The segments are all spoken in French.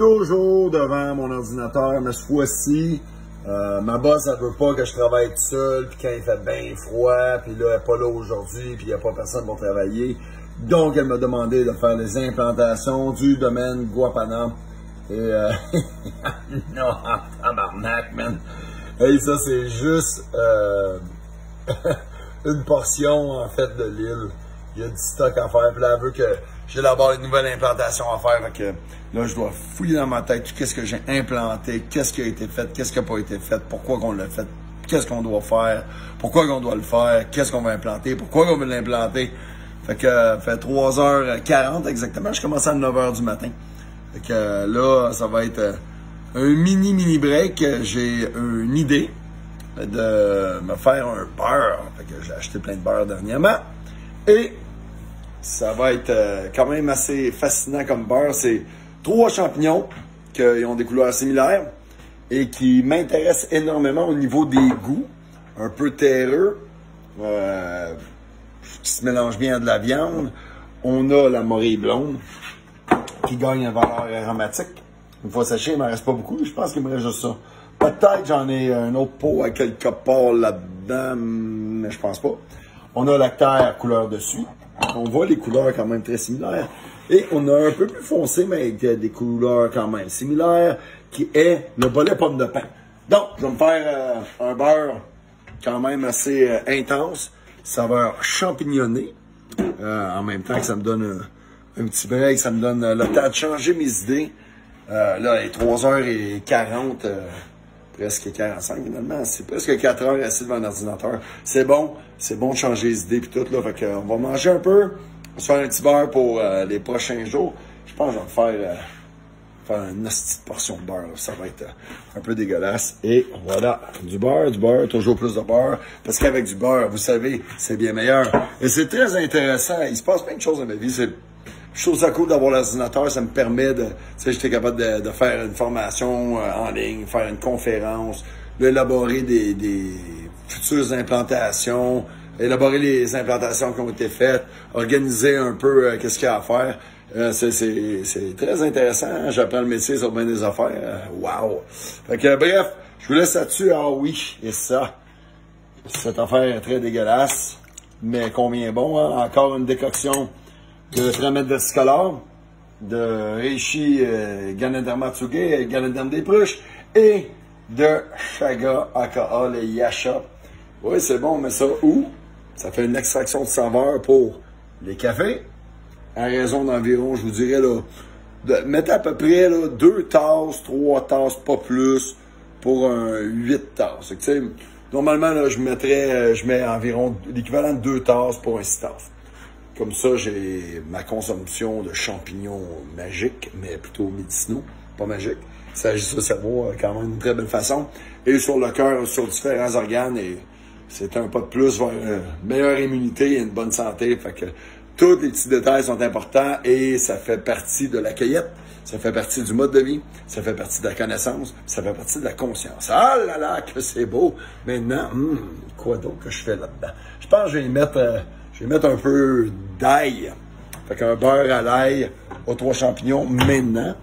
toujours devant mon ordinateur, mais cette fois-ci, ma boss, elle veut pas que je travaille tout seul, puis quand il fait bien froid, puis là, elle n'est pas là aujourd'hui, puis il n'y a pas personne pour travailler. Donc, elle m'a demandé de faire les implantations du domaine Guapana. Et non, tabarnak, man. Et ça, c'est juste une portion, en fait, de l'île. Il y a du stock à faire. Puis là, elle veut que j'élabore une nouvelle implantation à faire. Fait que là, je dois fouiller dans ma tête qu'est-ce que j'ai implanté, qu'est-ce qui a été fait, qu'est-ce qui n'a pas été fait, pourquoi qu'on l'a fait, qu'est-ce qu'on doit faire, pourquoi qu'on doit le faire, qu'est-ce qu'on va implanter, pourquoi on veut l'implanter. Fait que fait 3h40 exactement. Je commence à 9h du matin. Fait que là, ça va être un mini break. J'ai une idée de me faire un beurre. Fait que j'ai acheté plein de beurre dernièrement. Et ça va être quand même assez fascinant comme beurre. C'est 3 champignons qui ont des couleurs similaires et qui m'intéressent énormément au niveau des goûts. Un peu terreux, qui se mélange bien à de la viande. On a la morille blonde qui gagne en valeur aromatique. Une fois séché, il ne m'en reste pas beaucoup. Je pense qu'il me reste juste ça. Peut-être j'en ai un autre pot avec quelques porcs là-dedans, mais je pense pas. On a l'actaire couleur dessus. On voit les couleurs quand même très similaires. Et on a un peu plus foncé, mais avec des couleurs quand même similaires, qui est le bolet pomme de pin. Donc, je vais me faire un beurre quand même assez intense, saveur champignonnée. En même temps que ça me donne un petit break, ça me donne le temps de changer mes idées. Là, il est 3h40, presque 45 finalement. C'est presque 4 heures assis devant un ordinateur. C'est bon de changer les idées puis tout là. Fait qu'on va manger un peu, on va se faire un petit beurre pour les prochains jours. Je pense que je vais me faire une petite portion de beurre. Là. Ça va être un peu dégueulasse. Et voilà, du beurre, toujours plus de beurre. Parce qu'avec du beurre, vous savez, c'est bien meilleur. Et c'est très intéressant. Il se passe plein de choses dans ma vie. Je trouve ça cool d'avoir l'ordinateur, ça me permet de, tu sais, j'étais capable de faire une formation en ligne, faire une conférence, d'élaborer des futures implantations, élaborer les implantations qui ont été faites, organiser un peu qu'est-ce qu'il y a à faire. C'est très intéressant, j'apprends le métier sur bien des affaires. Wow! Fait que bref, je vous laisse là-dessus. Ah oui, et ça, cette affaire est très dégueulasse, mais combien bon, hein? Encore une décoction de tramètre versicolore, de Reishi Ganoderma Tsuge, Ganoderma des Pruches, et de Chaga aka le Yasha. Oui, c'est bon, mais ça où? Ça fait une extraction de saveur pour les cafés, à raison d'environ, je vous dirais, là, mettez à peu près là, 2 tasses, 3 tasses, pas plus, pour un 8 tasses. Tu sais, normalement, là, je mets environ l'équivalent de 2 tasses pour un 6 tasses. Comme ça, j'ai ma consommation de champignons magiques, mais plutôt médicinaux, pas magiques. Ça agit sur le cerveau quand même d'une très belle façon. Et sur le cœur, sur différents organes. Et c'est un pas de plus vers une meilleure immunité et une bonne santé. Fait que tous les petits détails sont importants et ça fait partie de la cueillette. Ça fait partie du mode de vie. Ça fait partie de la connaissance. Ça fait partie de la conscience. Ah là là, que c'est beau! Maintenant, quoi d'autre que je fais là-dedans? Je pense que je vais mettre un peu d'ail. Fait qu'un beurre à l'ail aux 3 champignons. Maintenant,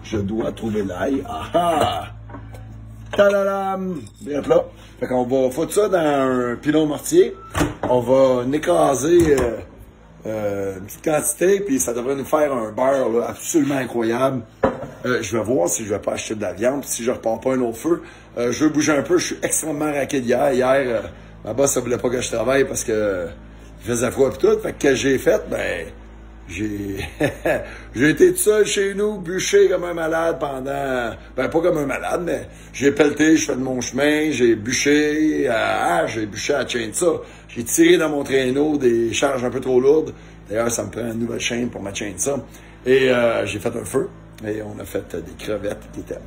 je dois trouver l'ail. Ah ah! Tadadam! Bien là. Fait qu'on va foutre ça dans un pilon mortier. On va en écraser une petite quantité, puis ça devrait nous faire un beurre là, absolument incroyable. Je vais voir si je vais pas acheter de la viande, puis si je repars pas un autre feu. Je veux bouger un peu. Je suis extrêmement raqué d'hier. Hier, ma boss, ça voulait pas que je travaille parce que il faisait froid et tout. Fait que j'ai fait, ben, j'ai été tout seul chez nous, bûché comme un malade pendant, ben, pas comme un malade, mais j'ai pelleté, je fais de mon chemin, j'ai bûché à la chaîne de ça. J'ai tiré dans mon traîneau des charges un peu trop lourdes. D'ailleurs, ça me prend une nouvelle chaîne pour ma chaîne de ça. Et j'ai fait un feu. Et on a fait des crevettes qui étaient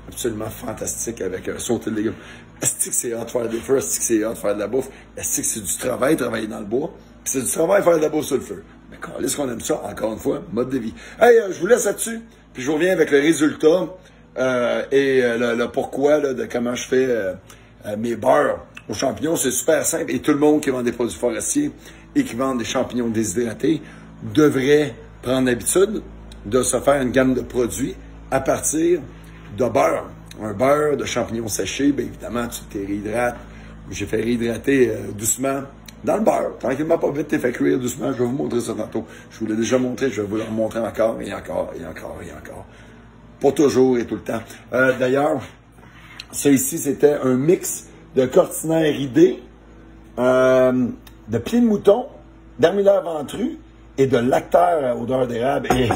absolument fantastiques avec un sauté de légumes. Est-ce que c'est hot de faire des feux? Est-ce que c'est hot de faire de la bouffe? Est-ce que c'est du travail, travailler dans le bois? Puis c'est du travail, faire de la bouffe sur le feu. Mais quand est-ce qu'on aime ça? Encore une fois, mode de vie. Hey, je vous laisse là-dessus. Puis je reviens avec le résultat et le pourquoi là, de comment je fais mes beurres aux champignons. C'est super simple. Et tout le monde qui vend des produits forestiers et qui vend des champignons déshydratés devrait prendre l'habitude de se faire une gamme de produits à partir de beurre. Un beurre de champignons séchés, bien évidemment, tu te réhydrates. J'ai fait réhydrater doucement dans le beurre. Tranquillement, pas vite, t'es fait cuire doucement. Je vais vous montrer ça tantôt. Je vous l'ai déjà montré, je vais vous le remontrer encore, et encore, et encore, et encore. Pas toujours et tout le temps. D'ailleurs, ça ici, c'était un mix de cortinaire ridé, de pieds de mouton, d'armulaire ventru et de lactaire à odeur d'érable. Et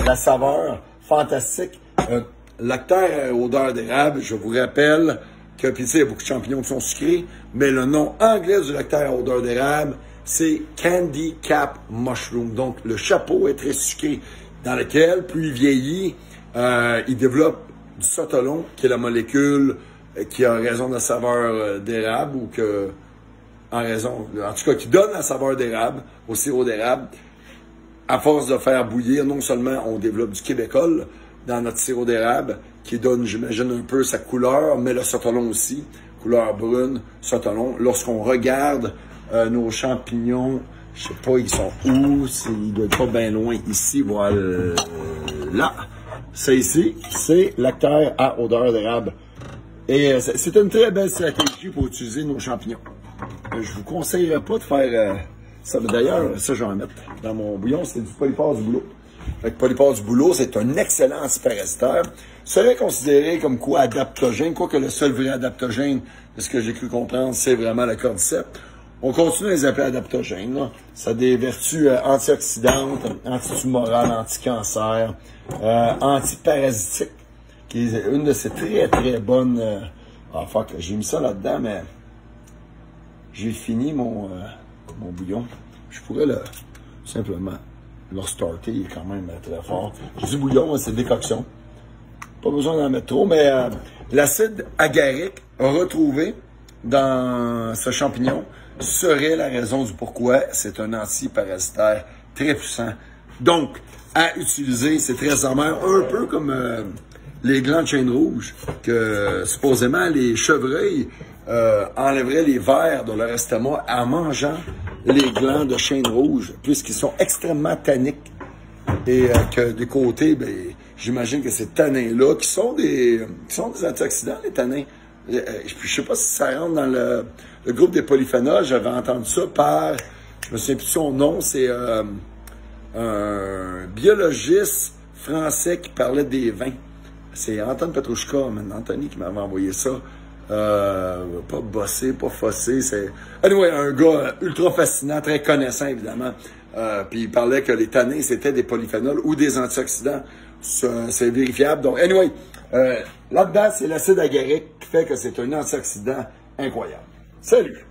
la saveur fantastique. Lactaire à odeur d'érable, je vous rappelle que, puis tu sais, il y a beaucoup de champignons qui sont sucrés, mais le nom anglais du lactaire à odeur d'érable, c'est Candy Cap Mushroom. Donc, le chapeau est très sucré, dans lequel, plus il vieillit, il développe du sotolon, qui est la molécule qui a raison de la saveur d'érable, ou que, en tout cas, qui donne la saveur d'érable, au sirop d'érable. À force de faire bouillir, non seulement on développe du québécol dans notre sirop d'érable, qui donne, j'imagine, un peu sa couleur, mais le sotolon aussi, couleur brune, sotolon. Lorsqu'on regarde nos champignons, je sais pas, ils sont où, ils doivent être pas bien loin, ici, voilà, là. Ça ici, c'est lactaire à odeur d'érable. Et c'est une très belle stratégie pour utiliser nos champignons. Je vous conseillerais pas de faire ça. D'ailleurs, ça, je vais en mettre dans mon bouillon, c'est du polypore du bouleau. Fait que polypore du bouleau, c'est un excellent antiparasitaire. Serait considéré comme quoi adaptogène, quoique le seul vrai adaptogène, de ce que j'ai cru comprendre, c'est vraiment la cordyceps. On continue à les appeler adaptogènes. Là. Ça a des vertus antioxydantes, antitumorales, anti-cancer, antiparasitiques, qui est une de ces très très bonnes... fuck, j'ai mis ça là-dedans, mais j'ai fini mon bouillon. Je pourrais simplement le restarter, il est quand même très fort. Je dis bouillon, c'est décoction. Pas besoin d'en mettre trop, mais l'acide agarique retrouvé dans ce champignon serait la raison du pourquoi c'est un antiparasitaire très puissant. Donc, à utiliser, c'est très amer, un peu comme les glands de chêne rouge, que supposément les chevreuils enlèveraient les vers de leur estomac en mangeant les glands de chêne rouge, puisqu'ils sont extrêmement tanniques. Et que des côtés, ben, j'imagine que ces tanins-là, qui sont des antioxydants, les tanins. Je sais pas si ça rentre dans le groupe des polyphénols, j'avais entendu ça par, je me souviens plus de son nom, c'est un biologiste français qui parlait des vins. C'est Antoine Petrouchka, Anthony qui m'avait envoyé ça. Pas bossé, pas fossé, c'est... Anyway, un gars ultra fascinant, très connaissant, évidemment. Puis il parlait que les tanins, c'était des polyphénols ou des antioxydants. C'est vérifiable. Donc, anyway, là-dedans, c'est l'acide agarique qui fait que c'est un antioxydant incroyable. Salut!